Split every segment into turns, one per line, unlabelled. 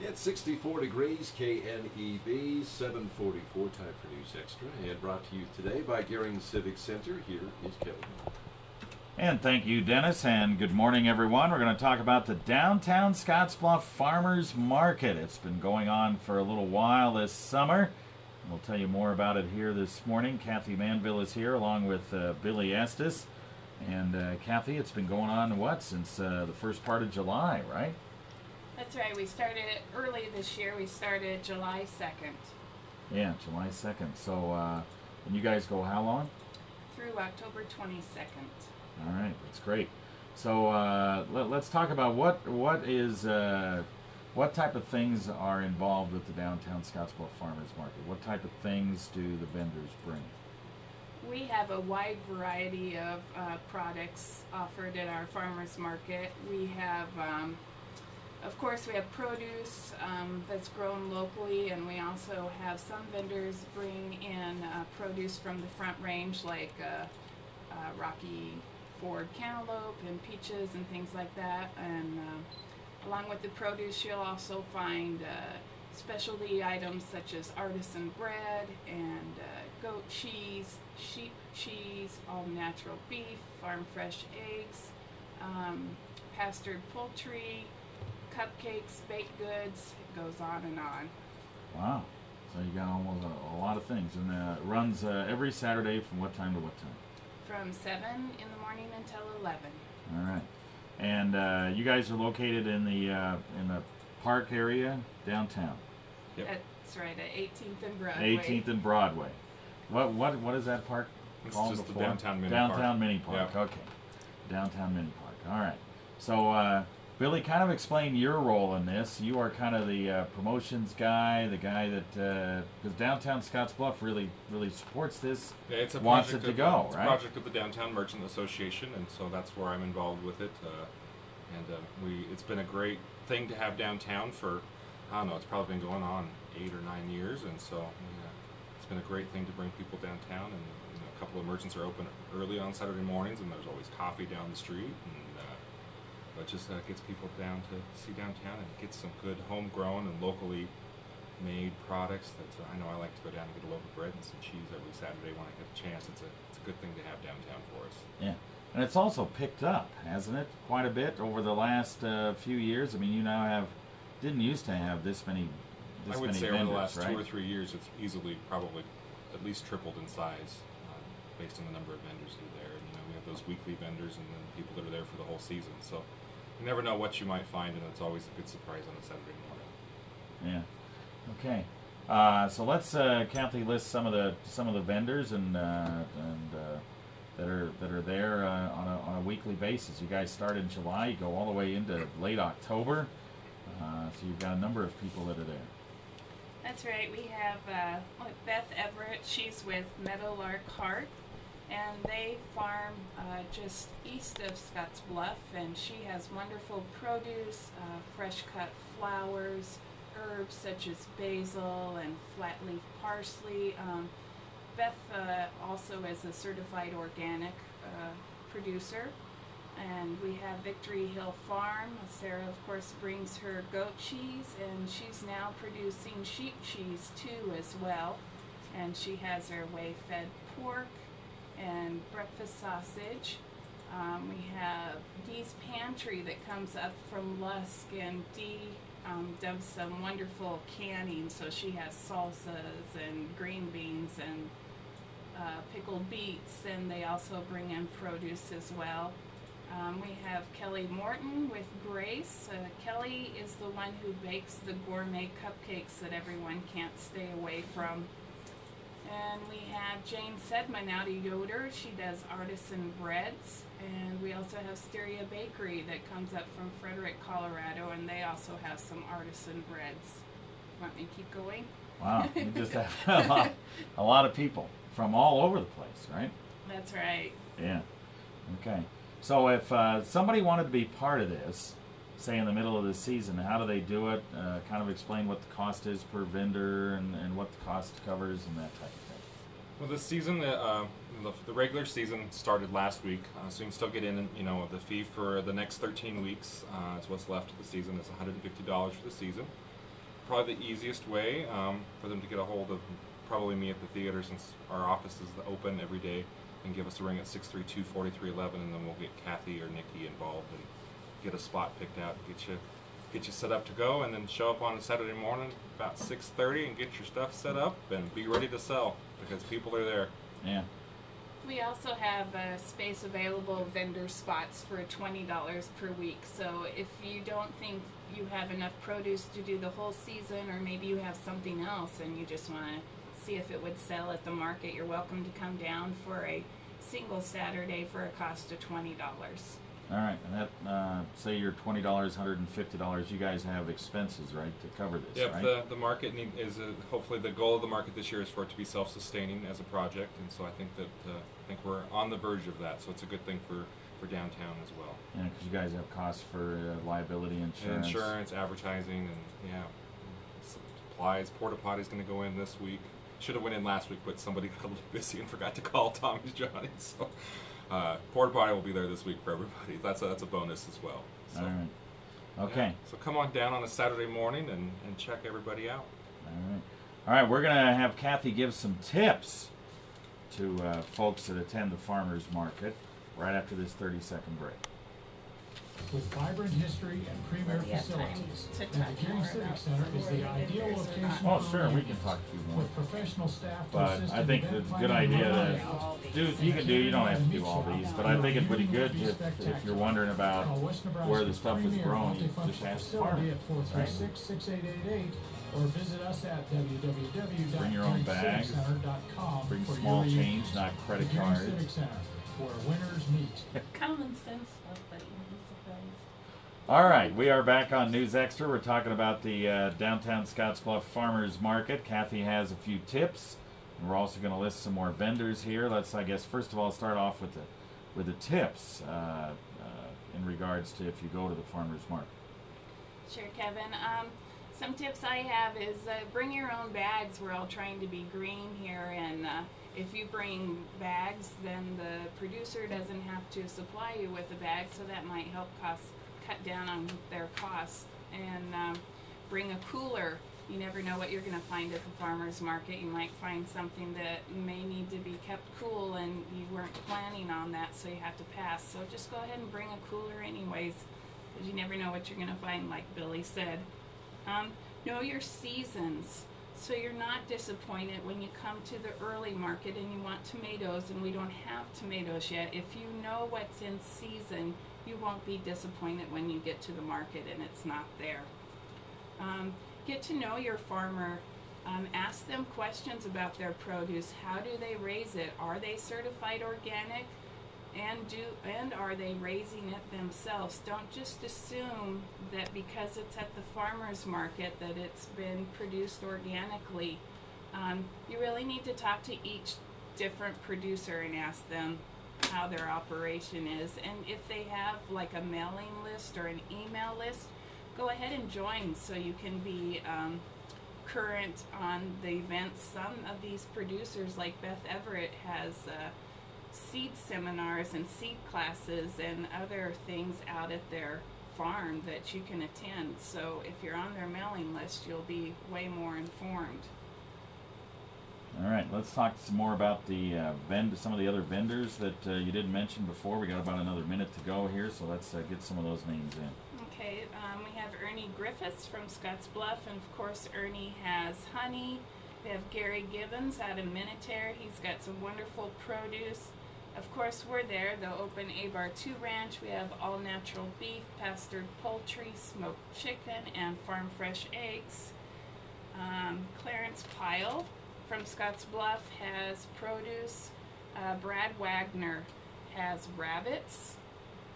It's 64 degrees, KNEB, 744, time for News Extra, and brought to you today by Gearing Civic Center. Here is Kevin.
And thank you, Dennis, and good morning, everyone. We're going to talk about the downtown Scottsbluff Farmers Market. It's been going on for a little while this summer. We'll tell you more about it here this morning. Kathi Manville is here along with Billy Estes. And Kathi, it's been going on, since the first part of July, right?
That's right. We started early this year. We started July 2nd.
Yeah, July 2nd. So, and you guys go how long?
Through October 22nd.
All right, that's great. So let's talk about what type of things are involved with the downtown Scottsbluff Farmers Market. What type of things do the vendors bring?
We have a wide variety of products offered at our farmers market. We have, of course, we have produce that's grown locally, and we also have some vendors bring in produce from the Front Range, like Rocky Ford cantaloupe and peaches and things like that. And along with the produce, you'll also find specialty items such as artisan bread and goat cheese, sheep cheese, all natural beef, farm fresh eggs, pastured poultry, cupcakes, baked goods. It goes on and on.
Wow. So you got almost a lot of things. And it runs every Saturday from what time to what time?
From 7 in the morning until 11.
All right. And you guys are located in the park area downtown.
Yep.
That's right, at 18th and Broadway.
18th and Broadway. What is that park called?
It's just
before?
the Downtown Mini
Downtown
Park.
Mini Park.
Yep.
Okay. Downtown Mini Park. All right. So Billy, kind of explain your role in this. You are kind of the promotions guy, the guy that because downtown Scottsbluff really supports this.
Yeah, it's a
wants
project
it to go,
it's
right?
a project of the Downtown Merchant Association, and so that's where I'm involved with it. It's been a great thing to have downtown for, I don't know, it's probably been going on 8 or 9 years, and so it's been a great thing to bring people downtown. And a couple of merchants are open early on Saturday mornings, and there's always coffee down the street, and it just gets people down to see downtown and get some good homegrown and locally made products. That I know I like to go down and get a loaf of bread and some cheese every Saturday when I get a chance. It's a good thing to have downtown for us.
Yeah. And it's also picked up, hasn't it? Quite a bit over the last few years. I mean, you now didn't used to have this many
I would say
vendors,
over the last
right?
2 or 3 years, it's easily probably at least tripled in size based on the number of vendors that are there. And, we have those weekly vendors and then people that are there for the whole season. So you never know what you might find, and it's always a good surprise on a Saturday morning.
Yeah. Okay. So let's Kathi list some of the vendors and that are there on a weekly basis. You guys start in July, you go all the way into late October. So you've got a number of people that are there.
That's right. We have Beth Everett. She's with Meadowlark Heart, and they farm just east of Scottsbluff, and she has wonderful produce, fresh cut flowers, herbs such as basil and flat leaf parsley. Beth also is a certified organic producer. And we have Victory Hill Farm. Sarah, of course, brings her goat cheese, and she's now producing sheep cheese too as well. And she has her whey-fed pork and breakfast sausage. We have Dee's Pantry that comes up from Lusk, and Dee does some wonderful canning. So she has salsas and green beans and pickled beets, and they also bring in produce as well. We have Kelly Morton with Grace. Kelly is the one who bakes the gourmet cupcakes that everyone can't stay away from. And we have Jane Sedman out of Yoder. She does artisan breads. And we also have Styria Bakery that comes up from Frederick, Colorado, and they also have some artisan breads. Want me to keep going?
Wow, you just have a lot of people from all over the place, right?
That's right.
Yeah. Okay. So if somebody wanted to be part of this, say in the middle of the season, how do they do it? Kind of explain what the cost is per vendor and what the cost covers and that type of thing.
Well, this season, the regular season started last week, so you can still get in. The fee for the next 13 weeks is what's left of the season. It's $150 for the season. probably the easiest way for them to get a hold of probably me at the theater, since our office is open every day, and give us a ring at 632-4311, and then we'll get Kathi or Nikki involved and get a spot picked out, get you set up to go, and then show up on a Saturday morning about 6:30 and get your stuff set up and be ready to sell, because people are there.
Yeah.
We also have space available, vendor spots for $20 per week. So if you don't think you have enough produce to do the whole season, or maybe you have something else and you just want to see if it would sell at the market, you're welcome to come down for a single Saturday for a cost of $20.
All right, and that say you're $20, $150. You guys have expenses, right, to cover this,
Yep,
right?
the market is hopefully the goal of the market this year is for it to be self-sustaining as a project, and so I think that we're on the verge of that. So it's a good thing for downtown as well.
Yeah, because you guys have costs for liability insurance.
Insurance, advertising, and supplies. Porta potty's going to go in this week. Should have went in last week, but somebody got a little busy and forgot to call Tommy's Johnny. So porta potty will be there this week for everybody. That's a bonus as well. So,
all right. Okay.
Yeah. So come on down on a Saturday morning and check everybody out.
All right. All right, we're going to have Kathi give some tips to folks that attend the farmers market right after this 30-second break.
With vibrant history and premier facilities, Manville Civic Center is the ideal location
Oh,
for
sure, we
meetings.
can talk to you more.
With professional staff to
But
assist
I
in
think
event
it's a good
planning
idea
and
to
layout.
you don't have to do all these, but I think it would be good if you're wondering about
Call West
where the
Nebraska's
stuff is
premier
grown, you
multifunctional
just ask the
facility
farmer.
at 436-6888 or visit us at
Bring your own bags,
www.greenciviccenter.com
bring
for
small
your
change,
reunions.
not credit
Green
cards.
Civic Center, where winners meet.
Common sense stuff, but you'd be surprised.
All right, we are back on News Extra. We're talking about the downtown Scottsbluff Farmers Market. Kathi has a few tips, and we're also going to list some more vendors here. Let's, I guess, first of all, start off with the tips in regards to if you go to the farmers market.
Sure, Kevin. Some tips I have is bring your own bags. We're all trying to be green here, and if you bring bags, then the producer doesn't have to supply you with a bag, so that might help cut down on their costs. And bring a cooler. You never know what you're going to find at the farmer's market. You might find something that may need to be kept cool, and you weren't planning on that, so you have to pass. So just go ahead and bring a cooler anyways, because you never know what you're going to find, like Billy said. Know your seasons, so you're not disappointed when you come to the early market and you want tomatoes and we don't have tomatoes yet. If you know what's in season, you won't be disappointed when you get to the market and it's not there. Get to know your farmer. Ask them questions about their produce. How do they raise it? Are they certified organic? And are they raising it themselves? Don't just assume that because it's at the farmer's market that it's been produced organically. You really need to talk to each different producer and ask them how their operation is. And if they have like a mailing list or an email list, go ahead and join so you can be current on the events. Some of these producers, like Beth Everett, has seed seminars and seed classes and other things out at their farm that you can attend. So if you're on their mailing list, you'll be way more informed.
All right, let's talk some more about the some of the other vendors that you didn't mention before. We got about another minute to go here, so let's get some of those names in.
Okay, we have Ernie Griffiths from Scottsbluff, and of course Ernie has honey. We have Gary Gibbons out of Minutair. He's got some wonderful produce. Of course, we're there, the Open A-Bar 2 Ranch. We have all-natural beef, pastured poultry, smoked chicken, and farm-fresh eggs. Clarence Pyle from Scottsbluff has produce. Brad Wagner has rabbits.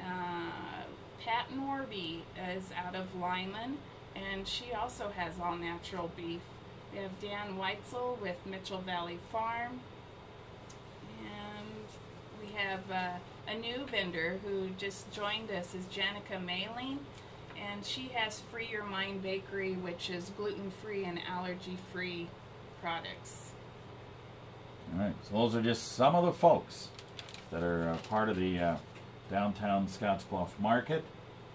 Pat Norby is out of Lyman, and she also has all-natural beef. We have Dan Weitzel with Mitchell Valley Farm. We have a new vendor who just joined us is Janica Mailing, and she has Free Your Mind Bakery, which is gluten-free and allergy-free products.
All right, so those are just some of the folks that are part of the downtown Scottsbluff Market,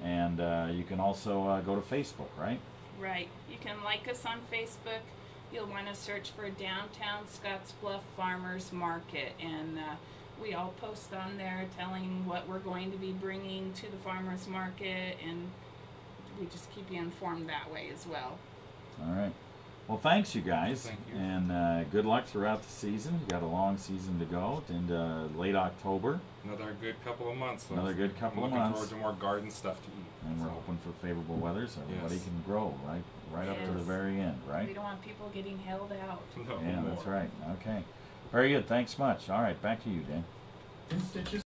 and you can also go to Facebook, right?
Right. You can like us on Facebook. You'll want to search for Downtown Scottsbluff Farmers Market, and we all post on there telling what we're going to be bringing to the farmers market, and we just keep you informed that way as well.
All right. Well, thanks, you guys.
Thank you.
And good luck throughout the season. You've got a long season to go into late October.
Another good couple of months. So
Another good couple of
looking
months.
forward to more garden stuff to eat.
And we're
So,
hoping for favorable weather so everybody
Yes.
can grow right up to the
Yes.
very end,
We
right?
don't want people getting held out.
no
Yeah,
more.
that's right. Okay. Very good. Thanks much. All right, back to you, Dan.
In stitches.